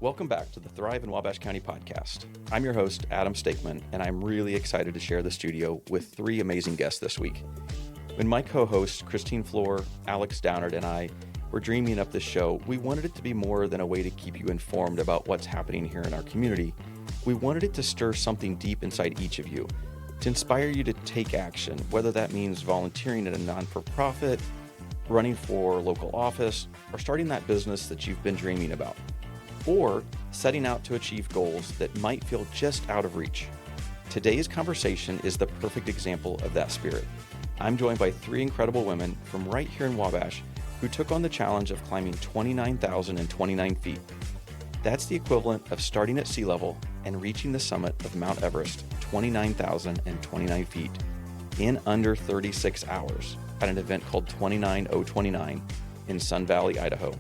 Welcome back to the ThriveIN Wabash County podcast. I'm your host, Adam Stakeman, and I'm really excited to share the studio with three amazing guests this week. When my co-hosts, Christine Floor, Alex Downard, and I were dreaming up this show, we wanted it to be more than a way to keep you informed about what's happening here in our community. We wanted it to stir something deep inside each of you, to inspire you to take action, whether that means volunteering at a non-for-profit, running for local office, or starting that business that you've been dreaming about, or setting out to achieve goals that might feel just out of reach. Today's conversation is the perfect example of that spirit. I'm joined by three incredible women from right here in Wabash who took on the challenge of climbing 29,029 feet. That's the equivalent of starting at sea level and reaching the summit of Mount Everest, 29,029 feet, in under 36 hours at an event called 29029 in Sun Valley, Idaho.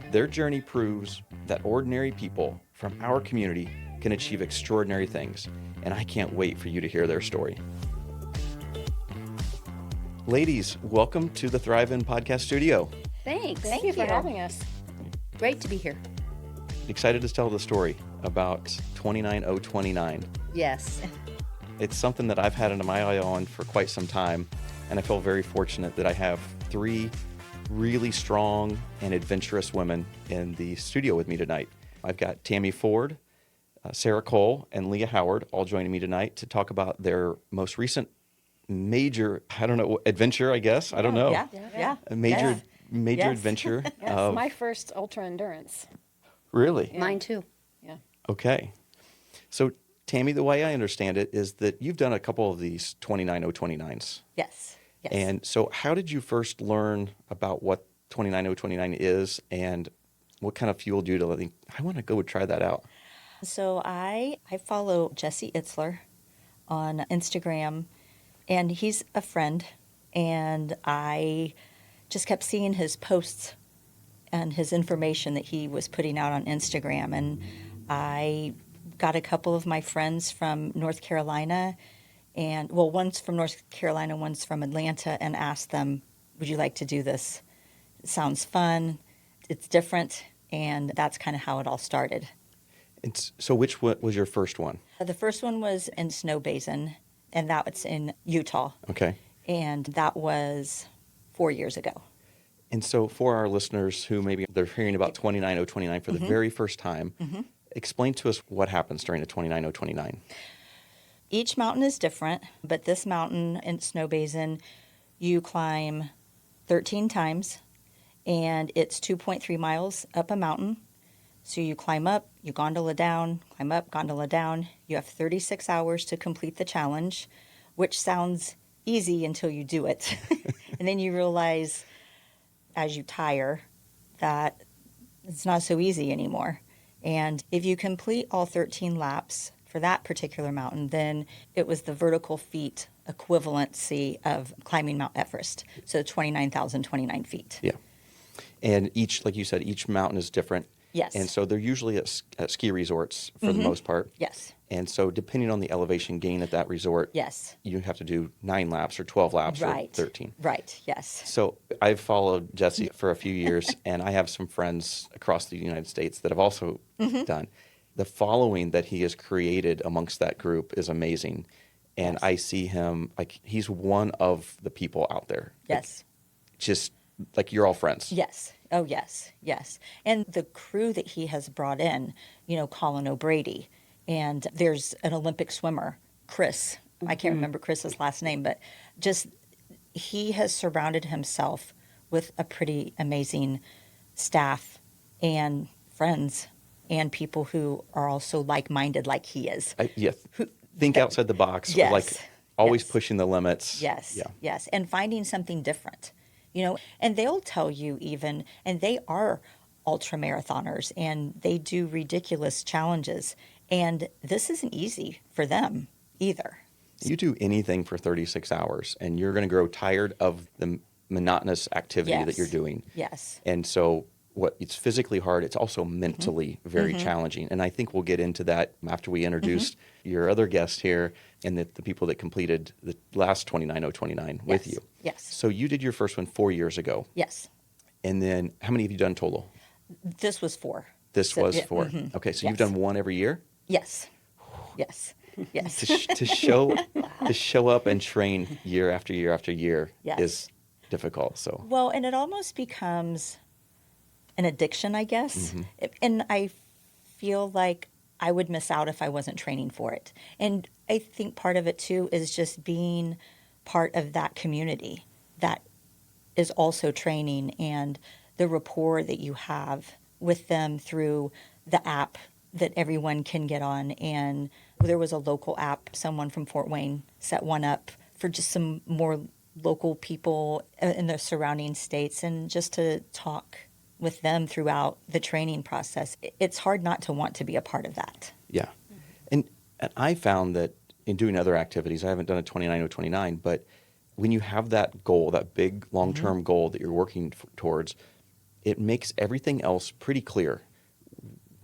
Their journey proves that ordinary people from our community can achieve extraordinary things, and I can't wait for you to hear their story. Ladies, welcome to the ThriveIN podcast studio. Thanks. Thank you for having us. Great to be here. Excited to tell the story about 29029. Yes. It's something that I've had under my eye on for quite some time, and I feel very fortunate that I have three really strong and adventurous women in the studio with me tonight. I've got Tammy Ford, Sarah Cole, and Leah Howard all joining me tonight to talk about their most recent major, adventure, I guess. I don't know. Yeah. A major adventure. Yes, my first ultra endurance. Really? Yeah. Mine too. Yeah. Okay. So, Tammy, the way I understand it is that you've done a couple of these 29029s. Yes. And so how did you first learn about what 29029 is and what kind of fueled you to think, I want to go try that out? So I follow Jesse Itzler on Instagram, and he's a friend, and I just kept seeing his posts and his information that he was putting out on Instagram, and I got a couple of my friends from North Carolina, and one's from North Carolina, one's from Atlanta, and asked them, would you like to do this? It sounds fun, it's different, and that's kind of how it all started. So which one was your first one? The first one was in Snow Basin, and that was in Utah. Okay. And that was 4 years ago. And so for our listeners who maybe they're hearing about 29029 for the very first time, explain to us what happens during the 29029. Each mountain is different, but this mountain in Snow Basin, you climb 13 times, and it's 2.3 miles up a mountain. So you climb up, you gondola down, climb up, gondola down. You have 36 hours to complete the challenge, which sounds easy until you do it. And then you realize as you tire that it's not so easy anymore. And if you complete all 13 laps for that particular mountain, then it was the vertical feet equivalency of climbing Mount Everest. So 29,029 feet. Yeah. And each, like you said, each mountain is different. Yes. And so they're usually at ski resorts for the most part. Yes. And so depending on the elevation gain at that resort, Yes. you have to do 9 laps or 12 laps Right. or 13. Right. Yes. So I've followed Jesse for a few years, and I have some friends across the United States that have also done. The following that he has created amongst that group is amazing. And Yes. I see him, like, he's one of the people out there. Yes. Like, just like you're all friends. Yes. Oh, yes. Yes. And the crew that he has brought in, Colin O'Brady, and there's an Olympic swimmer, Chris. I can't remember Chris's last name, but just he has surrounded himself with a pretty amazing staff and friends and people who are also like-minded like he is. Think outside the box. Yes. Like always Yes. pushing the limits. Yes, Yeah. yes, and finding something different, and they'll tell you even, and they are ultra marathoners, and they do ridiculous challenges, and this isn't easy for them either. You do anything for 36 hours, and you're going to grow tired of the monotonous activity that you're doing. Yes. And so it's physically hard, it's also mentally very challenging. And I think we'll get into that after we introduce your other guest here and the people that completed the last 29029 with you. Yes. So you did your first one 4 years ago. Yes. And then how many have you done total? This was 4. this So, was yeah, for. mhm. Okay, so you've Yes. done one every year? Yes. Yes. Yes. To show up and train year after year after year Yes. is difficult. So, Well, and it almost becomes an addiction, I guess. And I feel like I would miss out if I wasn't training for it. And I think part of it too is just being part of that community that is also training, and the rapport that you have with them through the app that everyone can get on. And there was a local app, someone from Fort Wayne set one up for just some more local people in the surrounding states, and just to talk with them throughout the training process. It's hard not to want to be a part of that. yeah. And I found that in doing other activities, I haven't done a 29/029, but when you have that goal, that big long-term goal that you're working towards, it makes everything else pretty clear.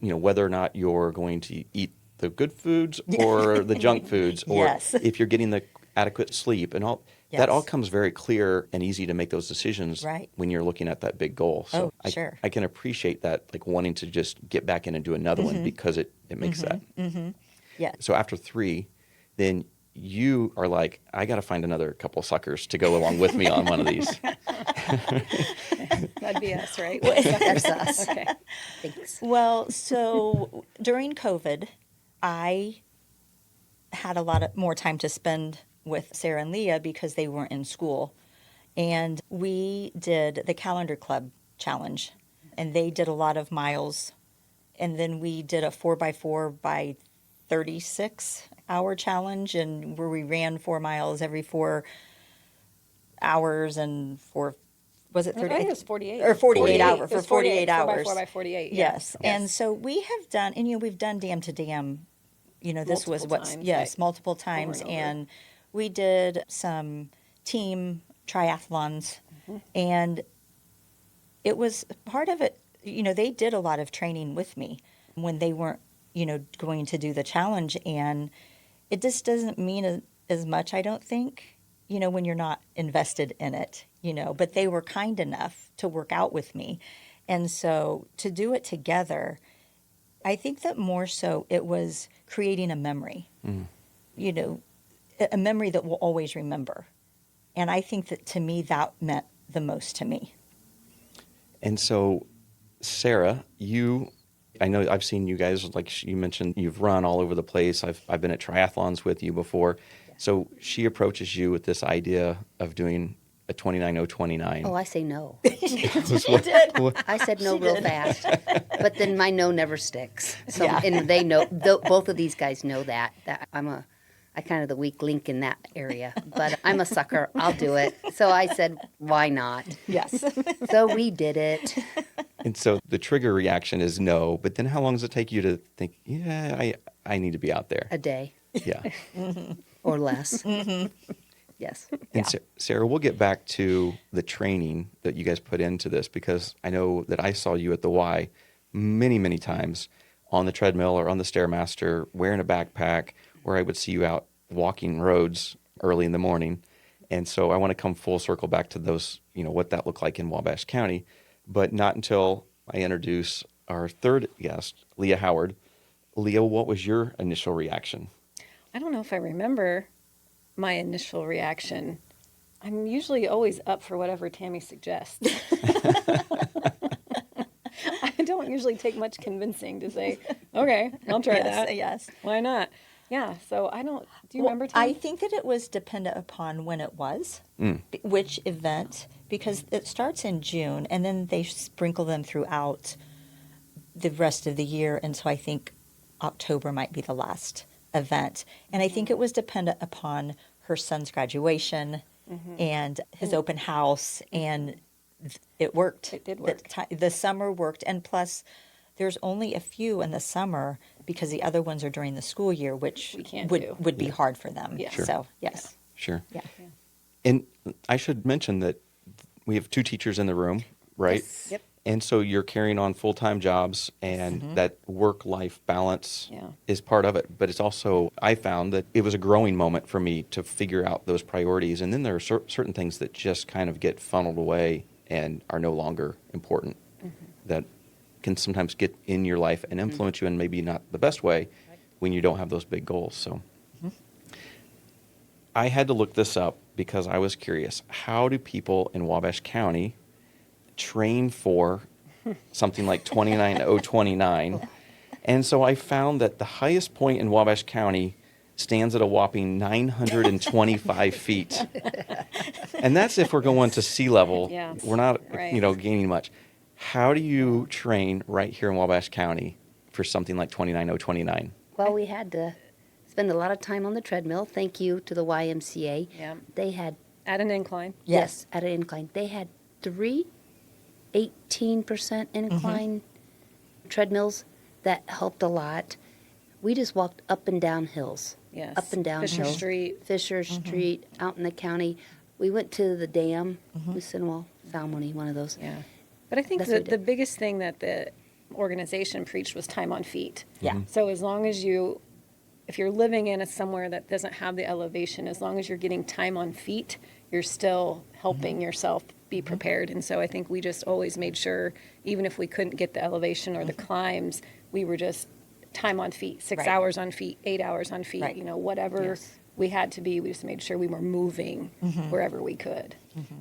You know, whether or not you're going to eat the good foods or the junk foods, or Yes. if you're getting the adequate sleep and all. That all Yes. comes very clear and easy to make those decisions Right. when you're looking at that big goal. So Oh, sure. I can appreciate that, like wanting to just get back in and do another one because it makes that. Yeah. So after 3, then you are like, I got to find another couple suckers to go along with me on one of these. That'd be us, right? That's us. Okay. Thanks. Well, so during COVID, I had a lot of more time to spend with Sarah and Leah because they weren't in school. And we did the Calendar Club Challenge, and they did a lot of miles. And then we did a 4x4 by 36-hour challenge, and where we ran 4 miles every 4 hours and was it I 30? think it was 48. Or 48 48. hours, It was for 48 4 by hours. 4 by 48. Yes. Yeah. And so we have done, and we've done dam to dam, this was Multiple what's, times, yes, right. multiple times. and over. And we did some team triathlons, and it was part of it, they did a lot of training with me when they weren't, going to do the challenge. And it just doesn't mean as much, I don't think, when you're not invested in it, but they were kind enough to work out with me. And so to do it together, I think that more so it was creating a memory, a memory that we'll always remember. And I think that to me, that meant the most to me. And so, Sarah, I know I've seen you guys, like you mentioned, you've run all over the place. I've been at triathlons with you before. So she approaches you with this idea of doing a 29/029. Oh, I say no. You did. I said no real fast, but then my no never sticks. So, Yeah. and they know. Both of these guys know that I kind of the weak link in that area. But I'm a sucker. I'll do it. So I said, why not? Yes. So we did it. And so the trigger reaction is no, but then how long does it take you to think, yeah, I need to be out there? A day Yeah. or less. Yes. And Sarah, we'll get back to the training that you guys put into this, because I know that I saw you at the Y many, many times on the treadmill or on the Stairmaster, wearing a backpack, where I would see you out walking roads early in the morning. And so I want to come full circle back to those, what that looked like in Wabash County, but not until I introduce our third guest, Leah Howard. Leah, what was your initial reaction? I don't know if I remember my initial reaction. I'm usually always up for whatever Tammy suggests. I don't usually take much convincing to say, okay, I'll try that. Yes. Why not? Yeah, so do you remember, I Tammy? think that it was dependent upon when it was, which event, because it starts in June, and then they sprinkle them throughout the rest of the year. And so I think October might be the last event. And I think it was dependent upon her son's graduation and his open house, and it worked. It did work. The summer worked, and plus there's only a few in the summer because the other ones are during the school year, which We can't do. would be hard for them. Yeah. Sure. So, yes. Sure. Yeah. And I should mention that we have 2 teachers in the room, right? Yes. Yep. And so you're carrying on full-time jobs, and that work-life balance Yeah. is part of it. But it's also, I found that it was a growing moment for me to figure out those priorities. And then there are certain things that just kind of get funneled away and are no longer important. That can sometimes get in your life and influence you in maybe not the best way when you don't have those big goals. So I had to look this up because I was curious. How do people in Wabash County train for something like 29029? And so I found that the highest point in Wabash County stands at a whopping 925 feet. And that's if we're going to sea level. Yeah. We're not, Right. gaining much. How do you train right here in Wabash County for something like 29029? Well, we had to spend a lot of time on the treadmill. Thank you to the YMCA. Yeah. They had, At an incline. yes, at an incline. They had 18% incline treadmills. That helped a lot. We just walked up and down hills. Yes. Up and down Fisher hills. Street. Fisher Street, out in the county. We went to the dam, Lucindwall, Salmoni, one of those. Yeah. But I think That's what we the did. biggest thing that the organization preached was time on feet. Yeah. So as long as if you're living in somewhere that doesn't have the elevation, as long as you're getting time on feet, you're still helping yourself be prepared. And so I think we just always made sure, even if we couldn't get the elevation or the climbs, we were just time on feet, 6 Right. hours on feet, 8 hours on feet, Right. whatever Yes. we had to be, we just made sure we were moving wherever we could.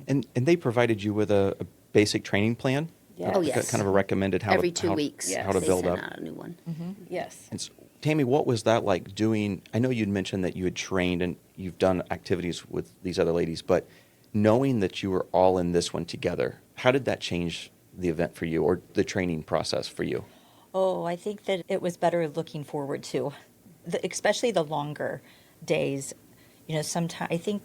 And they provided you with a basic training plan? Yes. Oh, yes. Kind of a recommended how Every to, 2 weeks, Yes. how to they build sent up. out a new one. Yes. And Tammy, what was that like doing? I know you'd mentioned that you had trained and you've done activities with these other ladies, but knowing that you were all in this one together, how did that change the event for you or the training process for you? Oh, I think that it was better looking forward to, especially the longer days. Sometimes I think,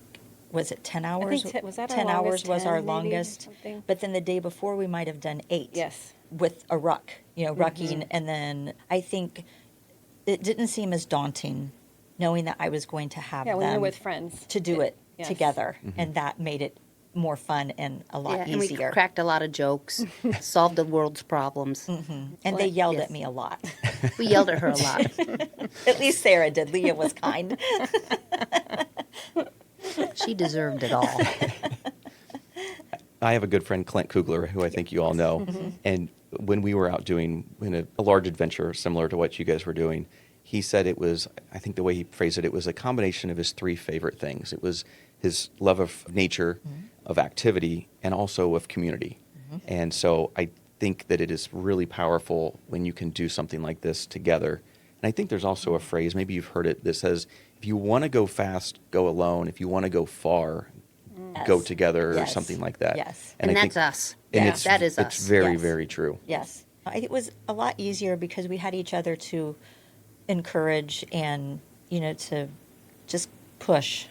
was it 10 hours? was that our 10 hours longest, was 10 our maybe, or longest. something? But then the day before we might have done 8. Yes. With a ruck, rucking. And then I think it didn't seem as daunting knowing that I was going to have Yeah, when you're them with friends. to do it Yes. together. And that made it more fun and a lot Yeah, and we easier. cracked a lot of jokes, solved the world's problems. And they yelled Yes. at me a lot. We yelled at her a lot. At least Sarah did. Leah was kind. She deserved it all. I have a good friend, Clint Kugler, who I think you all know. And when we were out doing a large adventure similar to what you guys were doing, he said it was, I think the way he phrased it, it was a combination of his 3 favorite things. It was his love of nature, of activity, and also of community. And so I think that it is really powerful when you can do something like this together. And I think there's also a phrase, maybe you've heard it, that says, if you want to go fast, go alone. If you want to go far, go Yes. together, or Yes. something like that. Yes. And I that's think- us. And Yeah. it's, That is it's us. very, Yes. very true. Yes. It was a lot easier because we had each other to encourage and, to just push.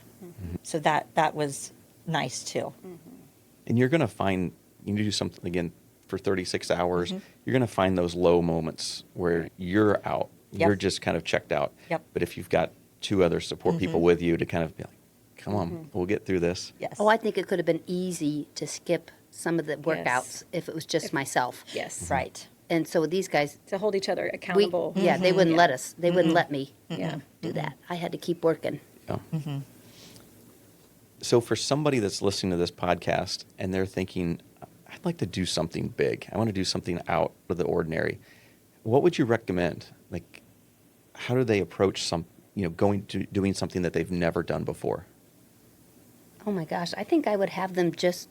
So that was nice too. And you're going to find, you do something again for 36 hours, you're going to find those low moments where you're out. Yep. You're just kind of checked out. Yep. But if you've got 2 other support people with you to kind of be like, come on, we'll get through this. Yes. Oh, I think it could have been easy to skip some of the workouts if it was just myself. Yes. Right. And so these guys, To hold each other we, accountable. yeah, they wouldn't let us. They wouldn't let me Yeah. do that. I had to keep working. Yeah. So for somebody that's listening to this podcast and they're thinking, I'd like to do something big. I want to do something out of the ordinary. What would you recommend? Like, how do they approach going to doing something that they've never done before? Oh my gosh, I think I would have them just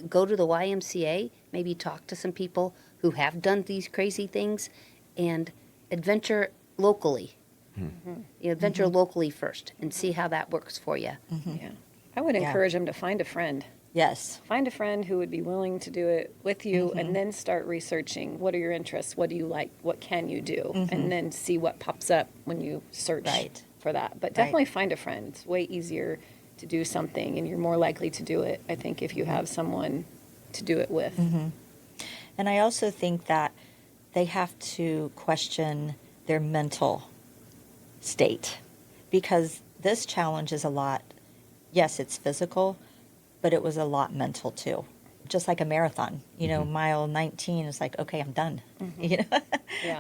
go to the YMCA, maybe talk to some people who have done these crazy things, and adventure locally. Adventure locally first and see how that works for you. Yeah. I would Yeah. encourage them to find a friend. Yes. Find a friend who would be willing to do it with you and then start researching what are your interests, what do you like, what can you do, and then see what pops up when you search Right. for that. But Right. definitely find a friend. It's way easier to do something and you're more likely to do it, I think, if you have someone to do it with. And I also think that they have to question their mental state because this challenge is a lot. Yes, it's physical, but it was a lot mental too. Just like a marathon, mile 19 is like, okay, I'm done. Yeah.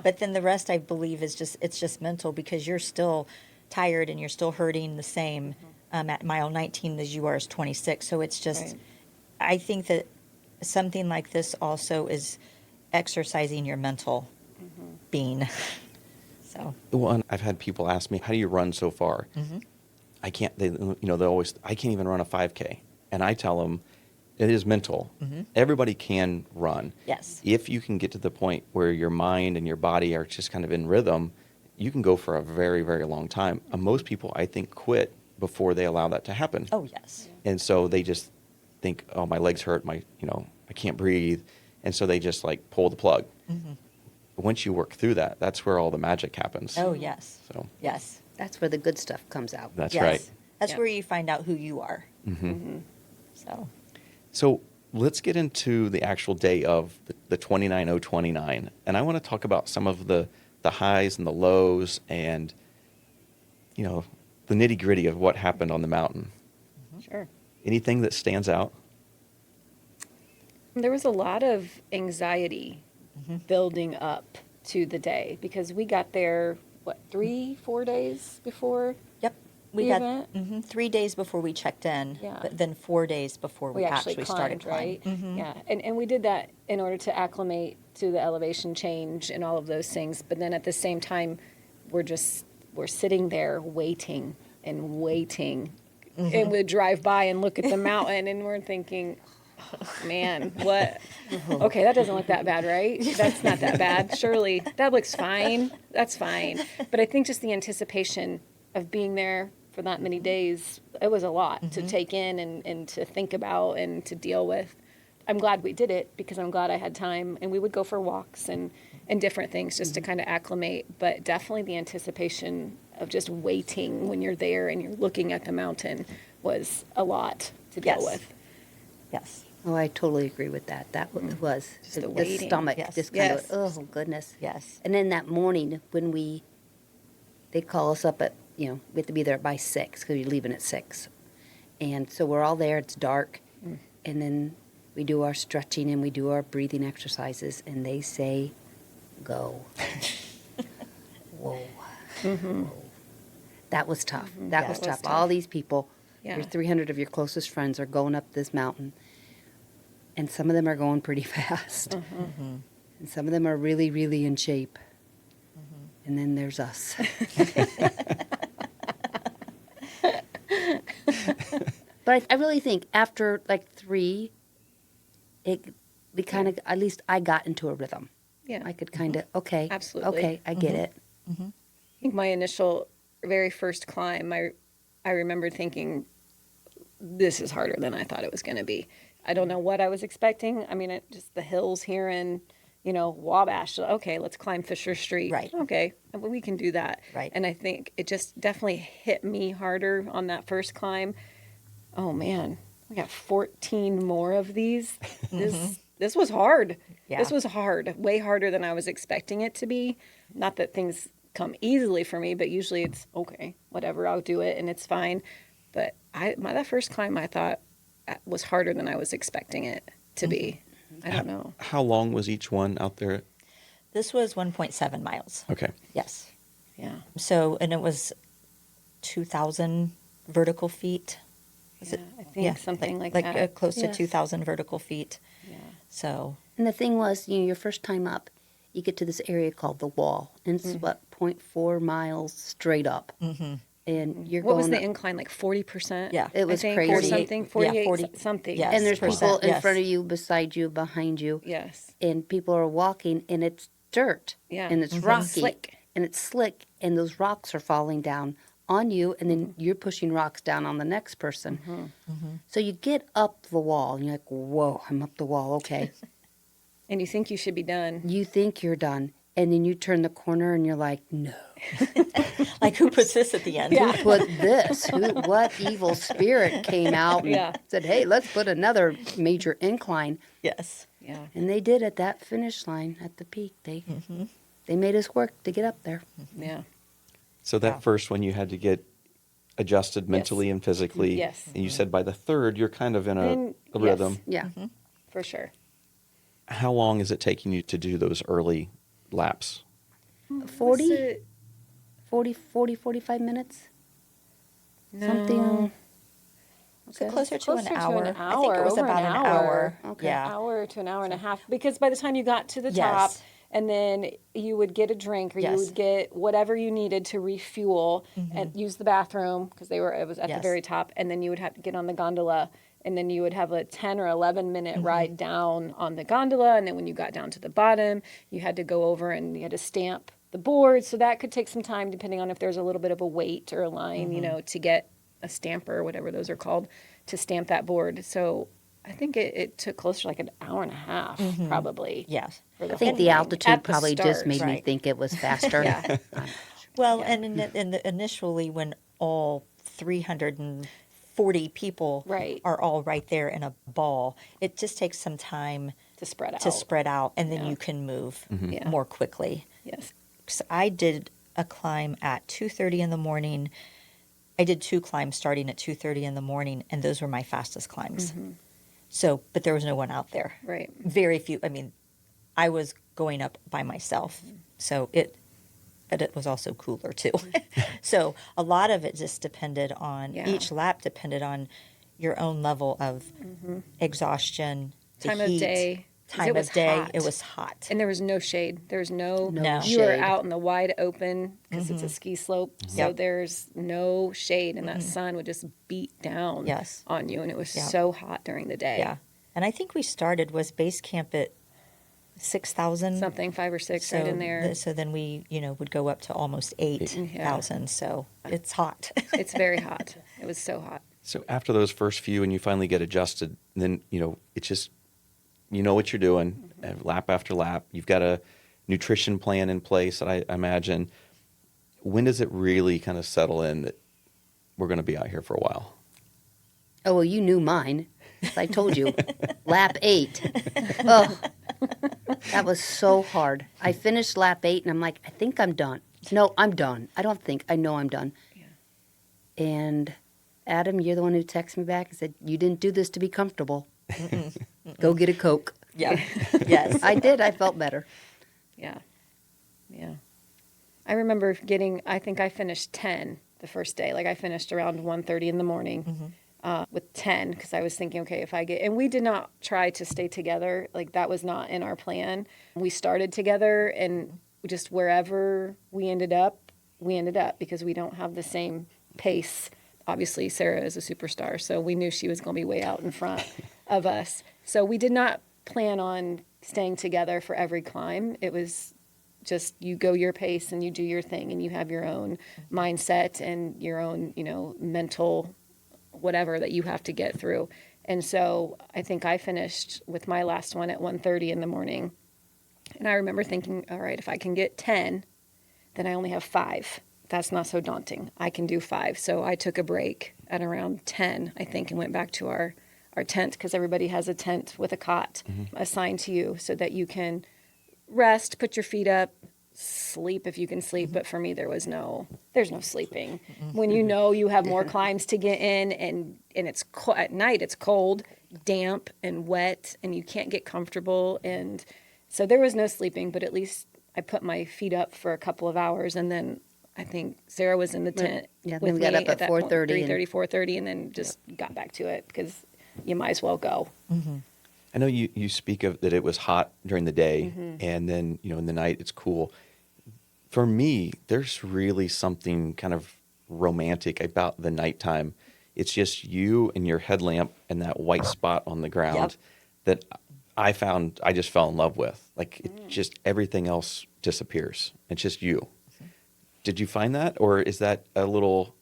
But then the rest, I believe, it's just mental because you're still tired and you're still hurting the same at mile 19 as you are as 26. So it's just, Right. I think that something like this also is exercising your mental being. So, Well, and I've had people ask me, "How do you run so far?" I can't. They always. I can't even run a 5K, and I tell them, it is mental. Everybody can run. yes. If you can get to the point where your mind and your body are just kind of in rhythm, you can go for a very, very long time. Most people, I think, quit before they allow that to happen. Oh, yes. And so they just think, oh, my legs hurt, I can't breathe. And so they just like pull the plug. But once you work through that, that's where all the magic happens. Oh, yes. So Yes. That's where the good stuff comes out. that's Yes. right. That's Yeah. where you find out who you are. So, So let's get into the actual day of the 29029. And I want to talk about some of the highs and the lows and, the nitty gritty of what happened on the mountain. Sure. Anything that stands out? There was a lot of anxiety building up to the day because we got there, 3-4 days before yep. We the had event? 3 days before we checked in, Yeah. but then 4 days before we actually started climbed, climbing. right? Yeah, and we did that in order to acclimate to the elevation change and all of those things. But then at the same time, we're sitting there waiting and waiting, and we'd drive by and look at the mountain, and we're thinking, oh, man, what? Okay, that doesn't look that bad, right? That's not that bad. Surely that looks fine. That's fine. But I think just the anticipation of being there for that many days, it was a lot to take in and to think about and to deal with. I'm glad we did it because I'm glad I had time, and we would go for walks and different things just to kind of acclimate. But definitely the anticipation of just waiting when you're there and you're looking at the mountain was a lot to deal Yes. with. Yes. Oh, I totally agree with that. That was Just the the waiting. stomach Yes. just kind Yes. of, oh goodness. Yes. And then that morning when they call us up at, we have to be there by 6 because you're leaving at 6. And so we're all there, it's dark. And then we do our stretching and we do our breathing exercises and they say, go. Whoa. Whoa. That was tough. That Yeah, was it was tough. tough. All these people, Yeah. your 300 of your closest friends are going up this mountain. And some of them are going pretty fast. And some of them are really, really in shape. And then there's us. But I really think after like 3, we kind of, at least I got into a rhythm. Yeah. I could kind of, okay. Absolutely. Okay, I get it. I think my initial, very first climb, I remember thinking, this is harder than I thought it was going to be. I don't know what I was expecting. I mean, just the hills here in, Wabash. Okay, let's climb Fisher Street. Right. Okay, we can do that. Right. And I think it just definitely hit me harder on that first climb. Oh, man, we got 14 more of these. This was hard. Yeah. This was hard, way harder than I was expecting it to be. Not that things come easily for me, but usually it's okay, whatever, I'll do it and it's fine. But that first climb I thought was harder than I was expecting it to be. I don't know. How long was each one out there? This was 1.7 miles. Okay. Yes. Yeah. So, and it was 2,000 vertical feet. Was it? I think something like like that. close Yes. to 2,000 vertical feet. Yeah. So, And the thing was, your first time up, you get to this area called the Wall. And it's, 0.4 miles straight up. And you're What going was the up- incline, like 40%? Yeah. It was I think, crazy. Or something, 48, 40 something. yes. and there's people in Yes. front of you, beside you, behind you. Yes. And people are walking, and it's dirt. Yeah. And it's Mhm. rocky. Slick. And it's slick, and those rocks are falling down on you, and then you're pushing rocks down on the next person. So you get up the wall, and you're like, whoa, I'm up the wall, okay. And you think you should be done. You think you're done, and then you turn the corner, and you're like, no. like who puts this at the end? Yeah. Who put this? What evil spirit came out and Yeah. said, hey, let's put another major incline. Yes. Yeah. And they did at that finish line at the peak. They made us work to get up there. Yeah. So that first one you had to get adjusted mentally and physically. Yes. And you said by the third you're kind of in And a yes. rhythm. Yeah. For sure. How long is it taking you to do those early laps? 40, Was it- 40, 45 minutes? No. Something. So closer to an Closer to hour. an I think it hour, was over about an an hour. hour. Okay. Yeah. Hour to an hour and a half, because by the time you got to the Yes. top, and then you would get a drink, or you Yes. would get whatever you needed to refuel and use the bathroom, because it was at the Yes. very top, and then you would have to get on the gondola, and then you would have a 10 or 11 minute ride down on the gondola, and then when you got down to the bottom, you had to go over and you had to stamp the board, so that could take some time depending on if there's a little bit of a wait or a line, to get a stamper or whatever those are called to stamp that board. So I think it took close to like an hour and a half, probably. Yes. for the I think whole the thing. altitude At the probably just start. made me Right. think it was faster. Yeah. Well, and initially when all 340 people Right. are all right there in a ball, it just takes some time To spread out. to spread out, and then Yeah. you can move Yeah. more quickly. Yes. 'Cause I did a climb at 2:30 in the morning. I did 2 climbs starting at 2:30 in the morning, and those were my fastest climbs. So, but there was no one out there. Right. Very few. I mean, I was going up by myself, but it was also cooler too. So a lot of it just depended on Yeah. each lap depended on your own level of exhaustion, the Time of heat, day. 'Cause time it was of day. hot. It was hot. And there was no shade. There's no, No you were shade. out in the wide open because it's a ski slope. So Yep. there's no shade, and that sun would just beat down Yes. on you. And it was Yep. so hot during the day. Yeah, and I think we started was base camp at 6,000 Something 5 or 6 right in there. So then we would go up to almost 8,000. So it's hot. It's very hot. It was so hot. So after those first few and you finally get adjusted, then, it's just, you know what you're doing, lap after lap. You've got a nutrition plan in place, I imagine. When does it really kind of settle in that we're going to be out here for a while? Oh, well, you knew mine. As I told you, lap 8. Oh, that was so hard. I finished lap 8, and I'm like, I think I'm done. No, I'm done. I know I'm done. Yeah. And Adam, you're the one who texted me back and said, you didn't do this to be comfortable. Go get a Coke. Yeah. Yes. I did. I felt better. Yeah. Yeah. I remember I think I finished 10 the first day. Like I finished around 1:30 in the morning with 10, because I was thinking, okay, and we did not try to stay together. Like that was not in our plan. We started together, and just wherever we ended up because we don't have the same pace. Obviously, Sarah is a superstar, so we knew she was going to be way out in front of us. So we did not plan on staying together for every climb. It was just you go your pace and you do your thing, and you have your own mindset and your own, mental whatever that you have to get through. And so I think I finished with my last one at 1:30 in the morning. And I remember thinking, all right, if I can get 10, then I only have 5. That's not so daunting. I can do 5. So I took a break at around 10, I think, and went back to our tent, because everybody has a tent with a cot assigned to you so that you can rest, put your feet up, sleep if you can sleep. But for me, there's no sleeping. When you have more climbs to get in, and it's at night, it's cold, damp, and wet, and you can't get comfortable. And so there was no sleeping, but at least I put my feet up for a couple of hours, and then I think Sarah was in the tent Yeah, then with we got me up at that 4:30 point, 4:30, and then just got back to it, because you might as well go. I know you speak of that it was hot during the day, and then, in the night it's cool. For me, there's really something kind of romantic about the nighttime. It's just you and your headlamp and that white spot on the ground that I just fell in love with. Like, it just, everything else disappears. It's just you. Did you find that, or is that a little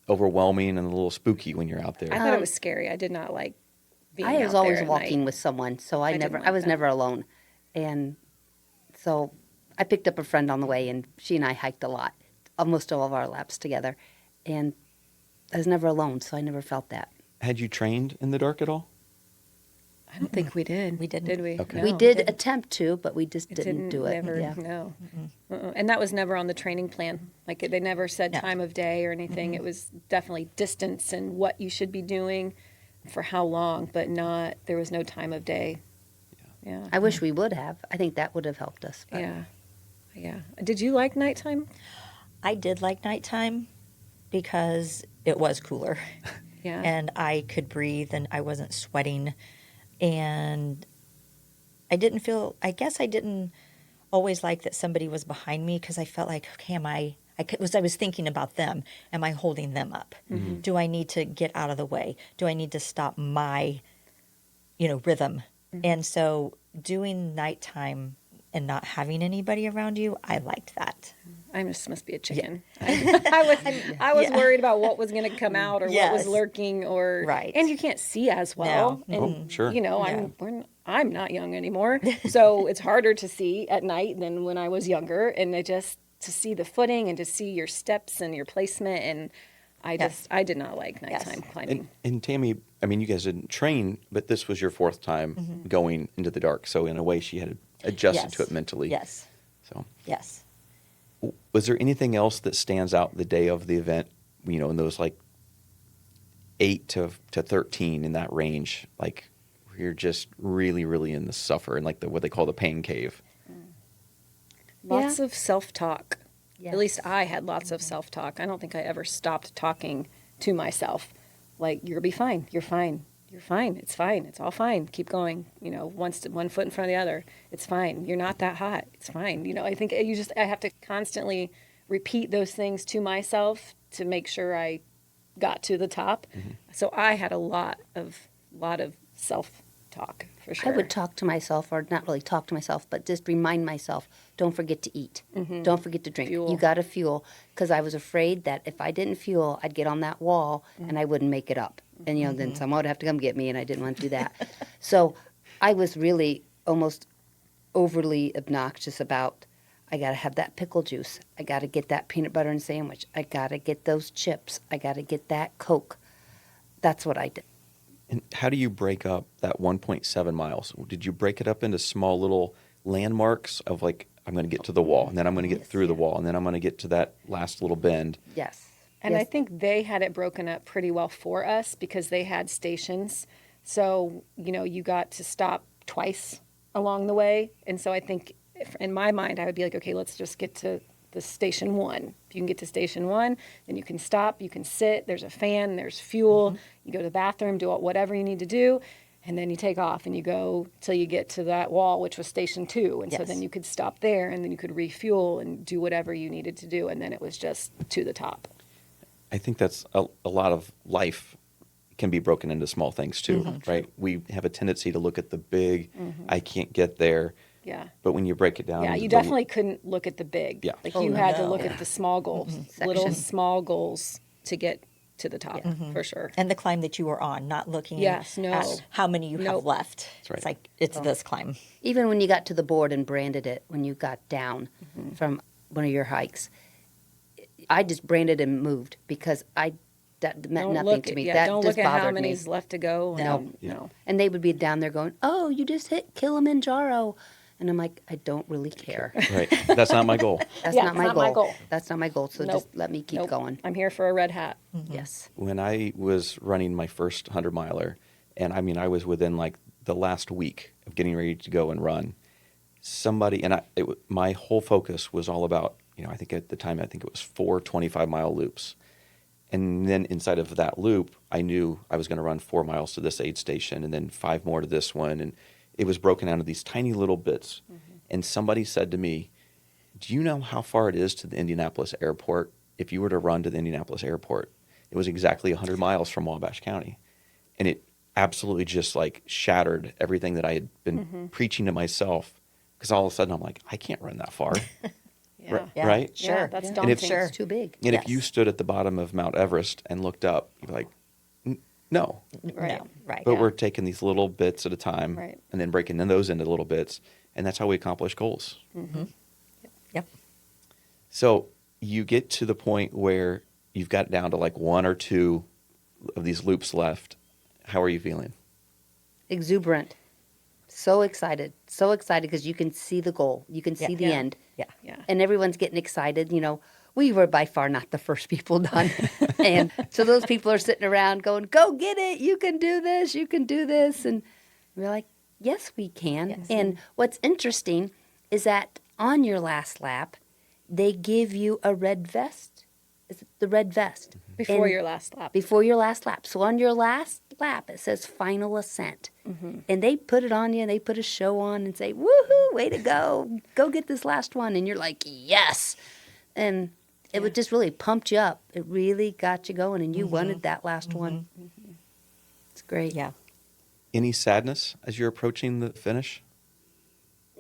overwhelming and a little spooky when you're out there? I thought it was scary. I did not like being I was out there always at walking night. with someone, so I didn't like was that. never alone. And so I picked up a friend on the way, and she and I hiked a lot, almost all of our laps together. And I was never alone, so I never felt that. Had you trained in the dark at all? I don't think we did. We didn't. Did we? Okay. No, We did attempt to, but we just didn't do it. Never, Yeah. No. And that was never on the training plan. Like they never said No. time of day or anything. It was definitely distance and what you should be doing for how long, but there was no time of day. Yeah. I wish we would have. I think that would have helped us. But Yeah. Yeah. Did you like nighttime? I did like nighttime because it was cooler. Yeah. And I could breathe and I wasn't sweating. And I didn't always like that somebody was behind me, because I felt like, okay, I was thinking about them. Am I holding them up? Mm-hmm. Do I need to get out of the way? Do I need to stop my, rhythm? Mm-hmm. And so doing nighttime and not having anybody around you, I liked that. I must be a chicken. I was worried about what was going to come out or what was Yes. lurking, or Right. and you can't see as well. No. And sure. I'm not young anymore, so it's harder to see at night than when I was younger. And to see the footing and to see your steps and your placement, and I did not like nighttime climbing. And Tammy, I mean, you guys didn't train, but this was your fourth time going into the dark. So in a way, she had adjusted to it mentally. Yes. So Yes. was there anything else that stands out the day of the event, in those like 8 to 13 in that range, like where you're just really, really in the suffer and like what they call the pain cave? Lots of self-talk. Yes. At least I had lots of self-talk. I don't think I ever stopped talking to myself. Like, you'll be fine. You're fine. You're fine. It's fine. It's all fine. Keep going. One foot in front of the other. It's fine. You're not that hot. It's fine. I think I have to constantly repeat those things to myself to make sure I got to the top. Mm-hmm. So I had a lot of self-talk, for sure. I would talk to myself, or not really talk to myself, but just remind myself, don't forget to eat. Don't forget to drink. Fuel. You got to fuel, because I was afraid that if I didn't fuel, I'd get on that wall and I wouldn't make it up. And, then someone would have to come get me, and I didn't want to do that. So I was really almost overly obnoxious about, I got to have that pickle juice. I got to get that peanut butter and sandwich. I got to get those chips. I got to get that Coke. That's what I did. And how do you break up that 1.7 miles? Did you break it up into small little landmarks of like, I'm going to get to the wall, and then I'm going to get through the wall, and then I'm going to get to that last little bend? Yes. And Yes. I think they had it broken up pretty well for us because they had stations. So, you got to stop twice along the way. And so I think in my mind, I would be like, okay, let's just get to the station 1. If you can get to station 1, then you can stop, you can sit, there's a fan, there's fuel, you go to the bathroom, do whatever you need to do. And then you take off and you go till you get to that wall, which was station 2. And so Yes. then you could stop there and then you could refuel and do whatever you needed to do. And then it was just to the top. I think that's a lot of life can be broken into small things too, right? We have a tendency to look at the big, I can't get there. Yeah. But when you break it down, Yeah, you the- definitely couldn't look at the big. Yeah. Like Oh, you had to no. look at the small goals, little Section. small goals to get to the top, for sure. And the climb that you were on, not looking Yes, no. at how many you have Nope. left. right. It's like, it's this climb. Even when you got to the board and branded it, when you got down from one of your hikes, I just branded and moved because that meant Don't nothing look to at, me. yeah, That don't just look at how bothered me. many's left to go. No. And, no. And they would be down there going, "Oh, you just hit Kilimanjaro," and I'm like, I don't really care. Right. That's not my goal. That's Yeah, not it's my not goal. my goal. That's not my goal. So Nope. just let me keep Nope. going. I'm here for a red hat. Yes. When I was running my first 100 miler, and I was within like the last week of getting ready to go and run, my whole focus was all about, I think at the time, it was 4 25-mile loops. And then inside of that loop, I knew I was going to run 4 miles to this aid station and then 5 more to this one. And it was broken down into these tiny little bits. And somebody said to me, do you know how far it is to the Indianapolis airport? If you were to run to the Indianapolis airport, it was exactly 100 miles from Wabash County. And it absolutely just like shattered everything that I had been preaching to myself. Because all of a sudden I'm like, I can't run that far. Yeah. Yeah. Right? Sure. Yeah, that's Yeah. daunting. if- Sure. It's too big. And if Yes. you stood at the bottom of Mount Everest and looked up, you'd be like, no. Right. No, right. But Yeah. we're taking these little bits at a time Right. and then breaking those into little bits. And that's how we accomplish goals. Yep. So you get to the point where you've got down to like 1 or 2 of these loops left. How are you feeling? Exuberant. So excited because you can see the goal. You can see the Yeah. end. Yeah. Yeah. And everyone's getting excited. We were by far not the first people done. And so those people are sitting around going, go get it. You can do this. You can do this. And we're like, yes, we can. Yes. And what's interesting is that on your last lap, they give you a red vest. is the red vest. Before And your last lap. Before your last lap. So on your last lap, it says final ascent. And they put it on you, and they put a show on and say, woohoo, way to go. Go get this last one. And you're like, yes. And it would just really pumped you up. It really got you going, and you wanted that last one. It's great. Yeah. Any sadness as you're approaching the finish?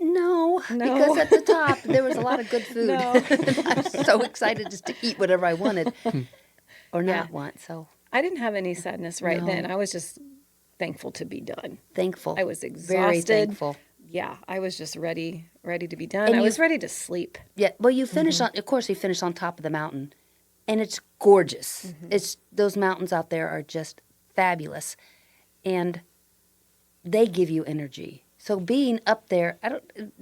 No, No. because at the top, there was a lot of good food. No. I was so excited just to eat whatever I wanted or not Yeah. want. So I didn't have any sadness right No. then. I was just thankful to be done. thankful. I was Very exhausted. thankful. Yeah, I was just ready to be done. And I you- was ready to sleep. Yeah, well, you finish on, of course, you finish on top of the mountain, and it's gorgeous. It's those mountains out there are just fabulous, and they give you energy. So being up there,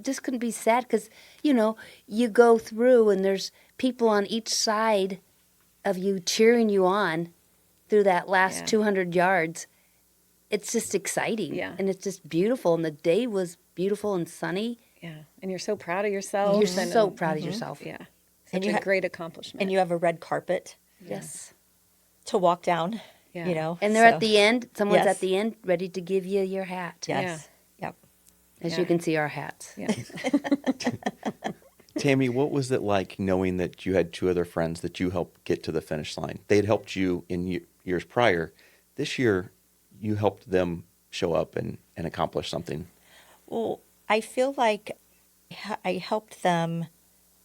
just couldn't be sad because you go through and there's people on each side of you cheering you on through that last Yeah. 200 yards. It's just exciting, Yeah. and it's just beautiful. And the day was beautiful and sunny. Yeah, and you're so proud of yourself. You're and, so proud of yourself. Yeah, And such you a ha- great accomplishment. And you have a red carpet Yes. to walk down, Yeah. And they're so- at the end. Someone's Yes. at the end, ready to give you your hat. Yes. Yep. As Yeah. you can see, our hats. Yeah. Tammy, what was it like knowing that you had two other friends that you helped get to the finish line? They had helped you in years prior. This year, you helped them show up and accomplish something. Well, I feel like I helped them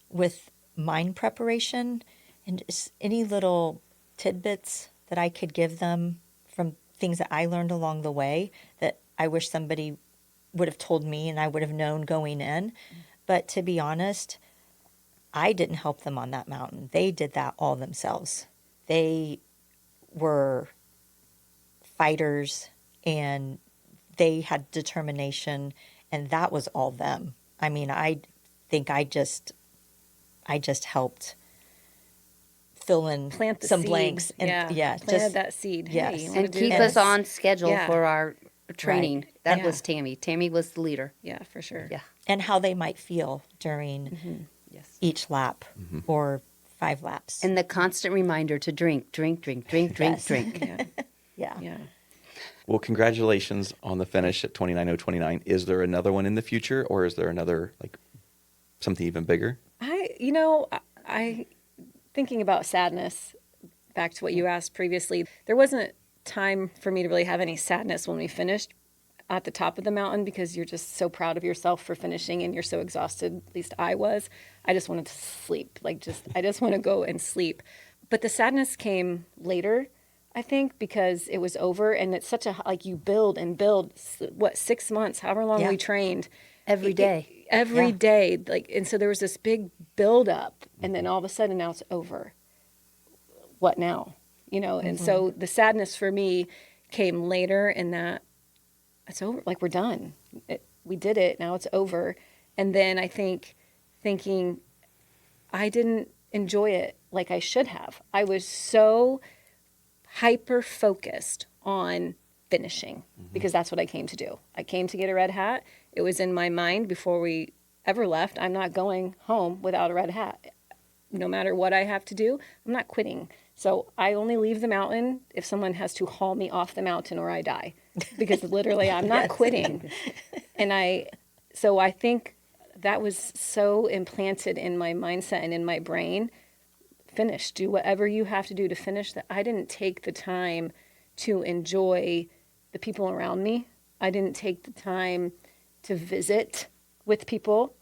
with mind preparation and just any little tidbits that I could give them from things that I learned along the way that I wish somebody would have told me and I would have known going in. But to be honest, I didn't help them on that mountain. They did that all themselves. They were fighters and they had determination, and that was all them. I mean, I think I just helped fill in Plant the some seed. blanks and planted just that seed. yes. Hey, you wanna And do keep this? us on schedule Yeah. for our training. Right. That Yeah. was Tammy. Tammy was the leader. Yeah, for sure. Yeah. and how they might feel during Yes. each lap or 5 laps. And the constant reminder to drink, drink, drink, drink, drink, Yes. drink. Yeah. yeah. Yeah. Well, congratulations on the finish at 29,029. Is there another one in the future, or is there another, like, something even bigger? I thinking about sadness, back to what you asked previously, there wasn't time for me to really have any sadness when we finished at the top of the mountain because you're just so proud of yourself for finishing and you're so exhausted. At least I was. I just wanted to sleep. I just want to go and sleep. But the sadness came later, I think, because it was over and it's such a, you build and build, 6 months, however long Yeah. we trained. Every day. Every Yeah. day, and so there was this big build up, and then all of a sudden now it's over. What now? And so the sadness for me came later in that it's over, we're done. We did it, now it's over. And then I think thinking I didn't enjoy it like I should have. I was so hyper focused on finishing because that's what I came to do. I came to get a red hat. It was in my mind before we ever left. I'm not going home without a red hat. No matter what I have to do, I'm not quitting. So I only leave the mountain if someone has to haul me off the mountain or I die, because literally I'm not quitting. And so I think that was so implanted in my mindset and in my brain. Finish, do whatever you have to do to finish, that I didn't take the time to enjoy the people around me. I didn't take the time to visit with people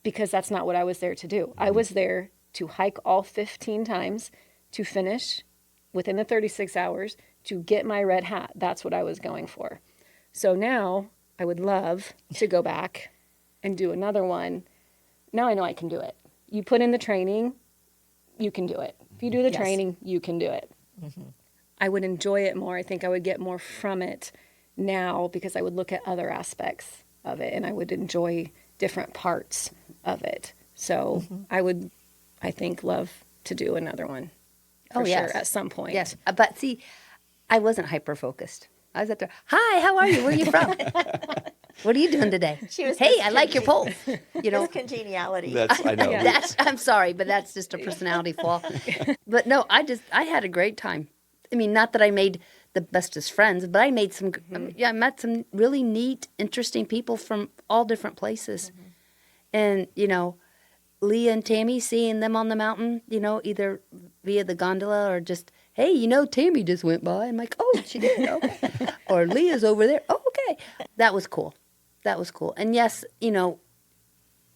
because that's not what I was there to do. I was there to hike all 15 times, to finish within the 36 hours, to get my red hat. That's what I was going for. So now I would love to go back and do another one. Now I know I can do it. You put in the training, you can do it. If you do the Yes. training, you can do it. I would enjoy it more. I think I would get more from it now because I would look at other aspects of it and I would enjoy different parts of it. So I would, I think, love to do another one for yes. sure at some point. Yes. But see, I wasn't hyper focused. I was up there. Hi, how are you? Where are you from? What are you doing today? She was Hey, I like your pole. You know, It's congeniality. I know. Yeah. I'm sorry, but that's just a personality flaw. But no, I had a great time. I mean, not that I made the bestest friends, but I made some, I met some really neat, interesting people from all different places. And, you know, Leah and Tammy, seeing them on the mountain, you know, either via the gondola or just, hey, you know, Tammy just went by. I'm like, oh, she did. Okay. Or Leah's over there. Oh, okay. That was cool. That was cool. And yes, you know,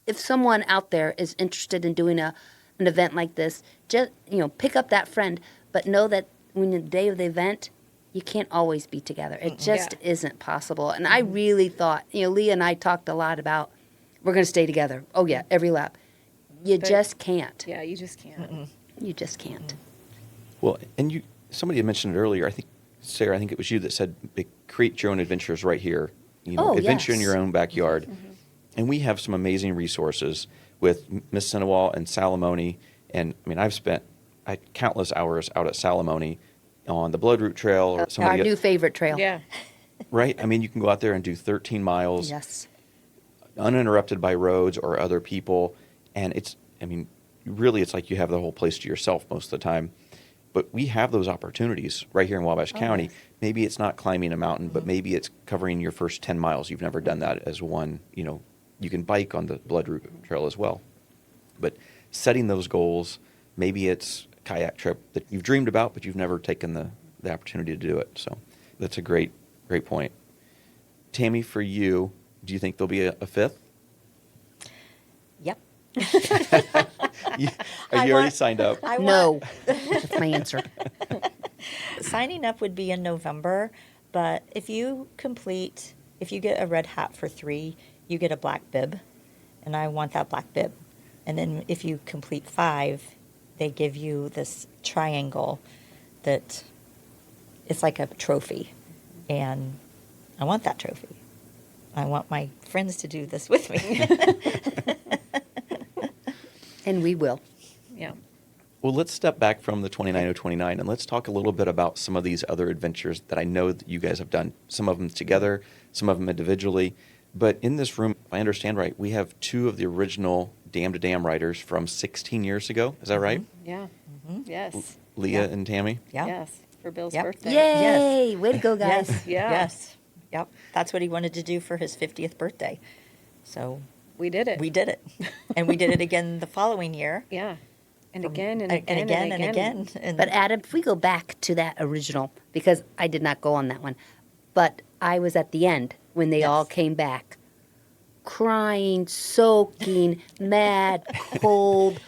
if someone out there is interested in doing an event like this, just, you know, pick up that friend, but know that when the day of the event, you can't always be together. It just isn't possible. And I really thought, you know, Leah and I talked a lot about, we're going to stay together. Oh, yeah, every lap. You just can't. Yeah, you just can't. You just can't. Well, and somebody had mentioned it earlier. I think, Sarah, I think it was you that said, create your own adventures right here. You know, Oh, adventure in yes. your own backyard. And we have some amazing resources with Miss Sinawal and Salamone. And I mean, I've spent countless hours out at Salamone on the Blood Route Trail or some Our of the, new favorite trail. Yeah. right? I mean, you can go out there and do 13 miles Yes. uninterrupted by roads or other people. And really, it's like you have the whole place to yourself most of the time. But we have those opportunities right here in Wabash County. Maybe it's not climbing a mountain, but maybe it's covering your first 10 miles. You've never done that as one. You know, you can bike on the Blood Route Trail as well. But setting those goals, maybe it's a kayak trip that you've dreamed about, but you've never taken the opportunity to do it. So that's a great point. Tammy, for you, do you think there'll be a fifth? Yep. Are you already signed up? No. That's my answer. Signing up would be in November, but if you get a red hat for 3, you get a black bib, and I want that black bib. And then if you complete 5, they give you this triangle that it's like a trophy, and I want that trophy. I want my friends to do this with me. And we will. Yeah. Well, let's step back from the 29029 and let's talk a little bit about some of these other adventures that I know that you guys have done. Some of them together, some of them individually. But in this room, if I understand right, we have 2 of the original Dam to Dam riders from 16 years ago. Is that right? Yeah. Yes. Leah and Tammy? Yeah. Yes. For Bill's Yep. birthday. Yay! Way to go, guys. Yes. Yeah. Yes. Yep. That's what he wanted to do for his 50th birthday. So We did it. we did it. And we did it again the following year. Yeah. And again and And again again and again. And But Adam, if we go back to that original, because I did not go on that one, but I was at the end when they all came back, crying, soaking, mad, cold,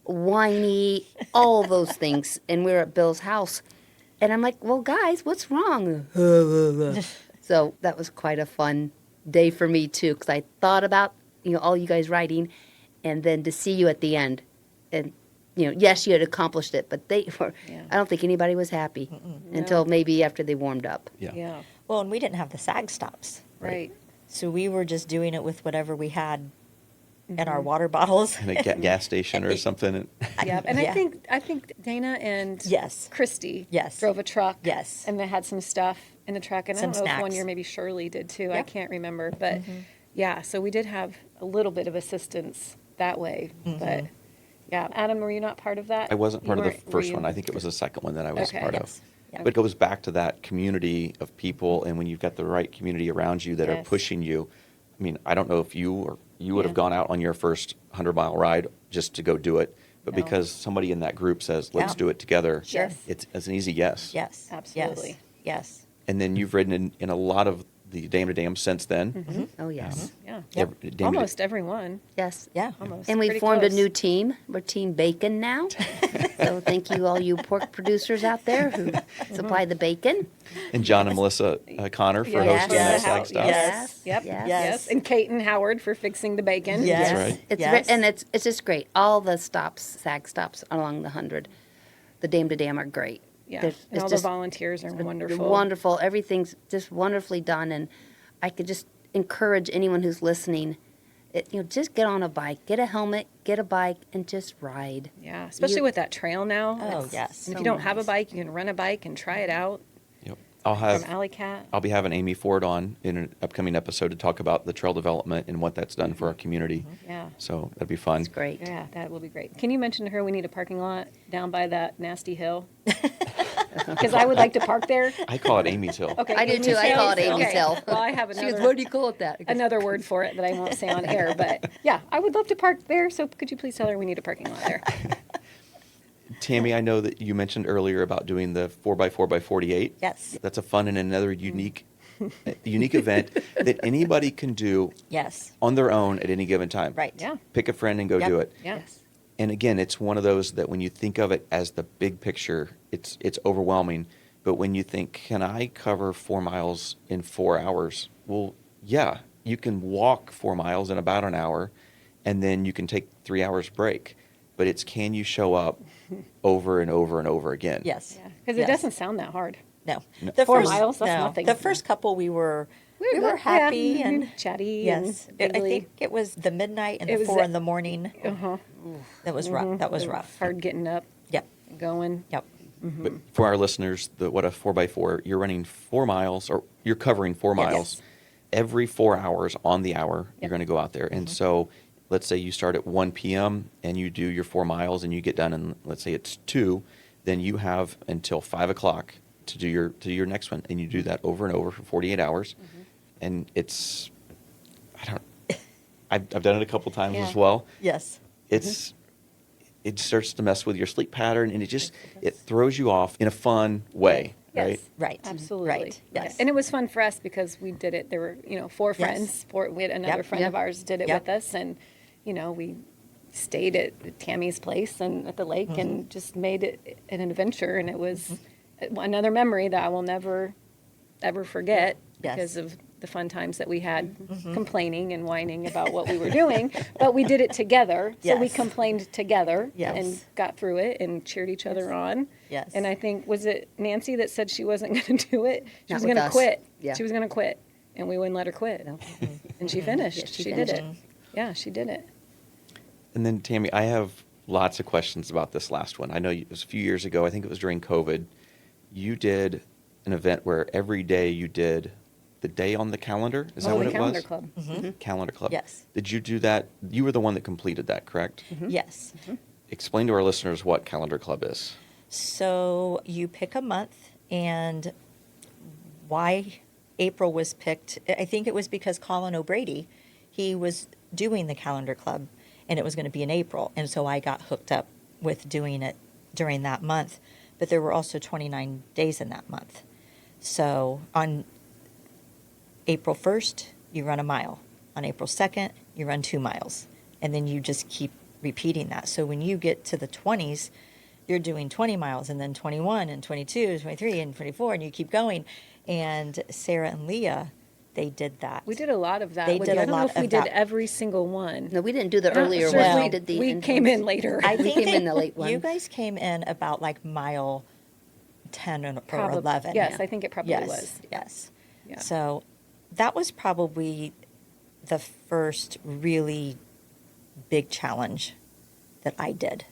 whiny, all those things. And we were at Bill's house. And I'm like, well, guys, what's wrong? So that was quite a fun day for me, too, because I thought about, all you guys riding, and then to see you at the end. And, yes, you had accomplished it, but they were, Yeah. I don't think anybody was happy until maybe after they warmed up. Yeah. well, and we didn't have the sag stops. Right. So we were just doing it with whatever we had in our water bottles. In a gas station or something? Yeah. And Yeah. I think Dana and Yes. Christy Yes. drove a truck. Yes. And they had some stuff in the truck. And Some I don't know if one snacks. year maybe Shirley did too. I Yep. can't remember. But yeah, so we did have a little bit of assistance that way. But yeah, Adam, were you not part of that? I wasn't part of the were first you? one. I think it was the second one that I was Okay. part Yes. of. Yeah. But it goes back to that community of people, and when you've got the right community around you that are Yes. pushing you. I mean, I don't know if you would have Yeah. gone out on your first 100-mile ride just to go do it, but No. because somebody in that group says, let's Yeah. do it together, Sure. it's an easy yes. Yes. Absolutely. Yes. And then you've ridden in a lot of the Dam to Dam since then. Oh, yes. Yeah. Dam to- Almost everyone. Yes. Yeah. Almost. And we Pretty formed close. a new team. We're Team Bacon now. So thank you, all you pork producers out there who supply the bacon. And John and Melissa Connor for Yes. hosting Yes. that Sag Stop. Yes. Yep. Yes. Yes. And Kate and Howard for fixing the bacon. Yes. That's right. It's Yes. and it's just great. All the stops, Sag stops along the 100, the Dam to Dam are great. Yeah. There's- And it's all just the volunteers are wonderful. wonderful. Everything's just wonderfully done, and I could just encourage anyone who's listening. Just get on a bike, get a helmet, get a bike, and just ride. Yeah. Especially You- with that trail now. Oh, It's- yes. And if So you don't have a nice. bike, you can rent a bike and try it out. Yep. I'll from have Alley Cat. I'll be having Amy Ford on in an upcoming episode to talk about the trail development and what that's done for our community. Yeah. So that'd be fun. It's great. Yeah, that will be great. Can you mention to her we need a parking lot down by that nasty hill? Because I would like to park there. I call it Amy's Hill. Okay, I do Amy's too. I Hill? call it Amy's Okay. Hill. Well, I have She goes, another, what do you call it that? I go, another word for it that I won't say on air. But yeah, I would love to park there. So could you please tell her we need a parking lot there? Tammy, I know that you mentioned earlier about doing the 4x4x48. Yes. That's a fun and another unique event that anybody can do Yes. on their own at any given time. Right. Yeah. Pick a friend and go Yep. do it. Yeah. Yes. And again, it's one of those that when you think of it as the big picture, it's overwhelming. But when you think, can I cover 4 miles in 4 hours? Well, yeah, you can walk 4 miles in about an hour, and then you can take 3 hours break. But it's, can you show up over and over and over again? Yes. Yeah. Because Yes. it doesn't sound that hard. No. No. The 4 first, miles, that's no. nothing. The first couple we were happy yeah, and chatty. yes. And I giggly. think it was the midnight and It the was 4 the- in the morning. Uh-huh. That was rough. That was rough. Hard getting up, Yep. going. Yep. But for our listeners, what a 4x4, you're running 4 miles, or you're covering 4 Yes. miles every 4 hours on the hour. You're Yep. going to go out there. And so let's say you start at 1 p.m. and you do your 4 miles and you get done in, let's say it's 2, then you have until 5 o'clock to do your next one. And you do that over and over for 48 hours. And it's, I've done it a couple times Yeah. as well. Yes. It starts to mess with your sleep pattern, and it throws you off in a fun way, Yes. right? Right. Absolutely. Right. Yeah. Yes. And it was fun for us because we did it. There were, 4 friends. We had another Yep. friend Yep. of ours did it Yep. with us. And, we stayed at Tammy's place and at the lake and just made it an adventure. And it was another memory that I will never, ever forget Yes. because of the fun times that we had complaining and whining about what we were doing. But we did it together. So we Yes. complained together Yes. and got through it and cheered each other on. Yes. And I think, was it Nancy that said she wasn't going to do it? She Not was with going to us. quit. Yeah. She was going to quit. And we wouldn't let her quit. No. And she finished. Yeah, she she did it. finished. Yeah, she did it. And then, Tammy, I have lots of questions about this last one. I know it was a few years ago. I think it was during COVID. You did an event where every day you did the day on the calendar. Is that Oh, what the it Calendar was? Club. Calendar Club. Yes. Did you do that? You were the one that completed that, correct? Yes. Explain to our listeners what Calendar Club is. So you pick a month, and why April was picked, I think it was because Colin O'Brady, he was doing the calendar club, and it was going to be in April. And so I got hooked up with doing it during that month. But there were also 29 days in that month. So on April 1st, you run a mile. On April 2nd, you run 2 miles. And then you just keep repeating that. So when you get to the 20s, you're doing 20 miles and then 21 and 22, 23 and 24, and you keep going. And Sarah and Leah, they did that. We did a lot of that. They with did you. a I don't know lot if we of did that. every single one. No, we didn't do the I'm not earlier sure one. if We did the we end came ones. in later. I We think came that in the late You one. guys came in about like mile 10 or Probably- 11. Yes, I think it probably yes, was. Yes. Yeah. So that was probably the first really big challenge that I did.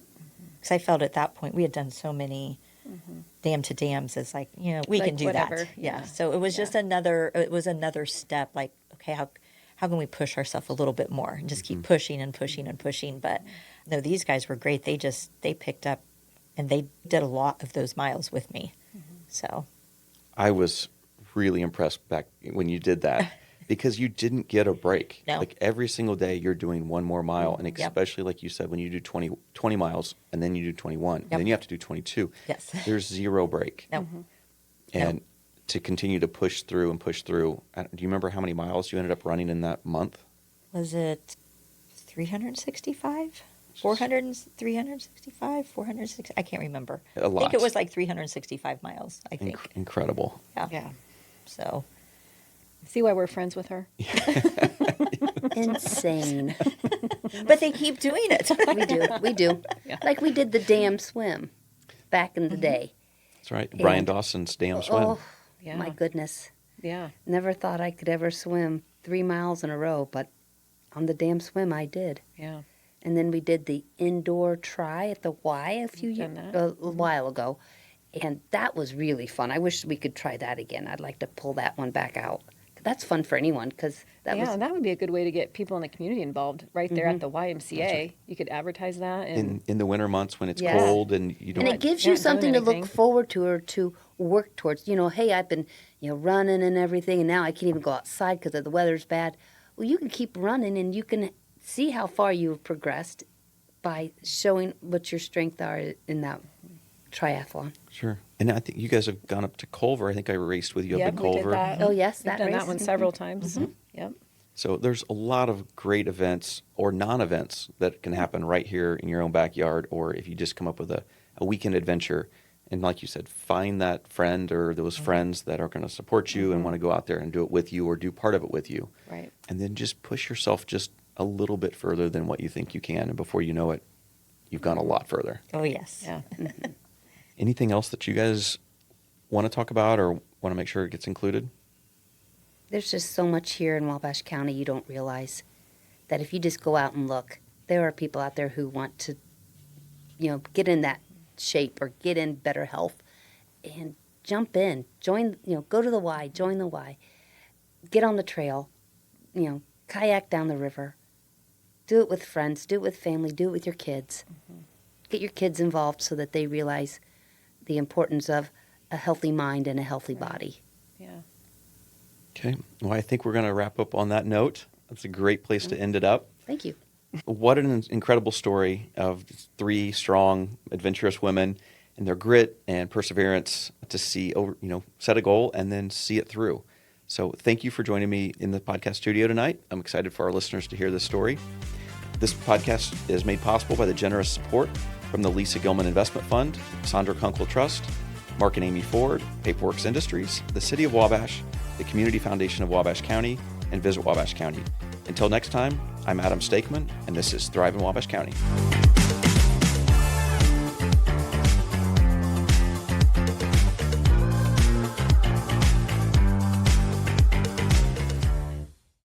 Because I felt at that point we had done so many dam to dams. It's like, we Like can do whatever, that. yeah. So it was just another step, like, okay, how can we push ourselves a little bit more and just keep pushing and pushing and pushing. But no, these guys were great. They picked up and they did a lot of those miles with me. So I was really impressed back when you did that because you didn't get a break. No. Like every single day you're doing 1 more mile. And Yep. especially like you said, when you do 20 miles and then you do 21 and Yep. then you have to do 22. Yes. There's zero break. no, And to continue to push through and push through. Do you remember how many miles you ended up running in that month? was it 365? 400, 365, 460? I can't remember. A I think lot. it was like 365 miles, I think. Incredible. Yeah. Yeah. So, See why we're friends with her? Insane. but they keep doing it. We do. Yeah. Like we did the dam swim back in the day. That's right. Brian And- Dawson's Dam Swim. Oh, Yeah. my goodness. Yeah. Never thought I could ever swim 3 miles in a row, but on the dam swim I did. Yeah. And then we did the indoor try at the Y a Done that. a while ago. And that was really fun. I wish we could try that again. I'd like to pull that one back out. That's fun for anyone because that Yeah, was. that would be a good way to get people in the community involved right there at the YMCA. You could advertise that. And In the winter months when it's Yes. cold and you don't. And it gives you you haven't done something to look anything. forward to or to work towards. Hey, I've been, running and everything, and now I can't even go outside because the weather's bad. Well, you can keep running, and you can see how far you've progressed by showing what your strengths are in that triathlon. Sure. And I think you guys have gone up to Culver. I think I raced with you up Yep, at we did Culver. that. Oh, yes, We've that done race. that one several times. Yep. So there's a lot of great events or non-events that can happen right here in your own backyard, or if you just come up with a weekend adventure. And like you said, find that friend or those friends that are going to support you and want to go out there and do it with you or do part of it with you. Right. And then just push yourself just a little bit further than what you think you can. And before you know it, you've gone a lot further. Oh, yes. Yeah. Anything else that you guys want to talk about or want to make sure it gets included? There's just so much here in Wabash County you don't realize that if you just go out and look, there are people out there who want to, get in that shape or get in better health and jump in, join, go to the Y, join the Y, get on the trail, kayak down the river, do it with friends, do it with family, do it with your kids. Get your kids involved so that they realize the importance of a healthy mind and a healthy body. Yeah. Okay. Well, I think we're going to wrap up on that note. That's a great place to end it up. Thank you. What an incredible story of 3 strong, adventurous women and their grit and perseverance to set a goal and then see it through. So thank you for joining me in the podcast studio tonight. I'm excited for our listeners to hear this story. This podcast is made possible by the generous support from the Lisa Gilman Investment Fund, Sandra Kunkel Trust, Mark and Amy Ford, Paperworks Industries, the City of Wabash, the Community Foundation of Wabash County, and Visit Wabash County. Until next time, I'm Adam Stakeman, and this is ThriveIN Wabash County.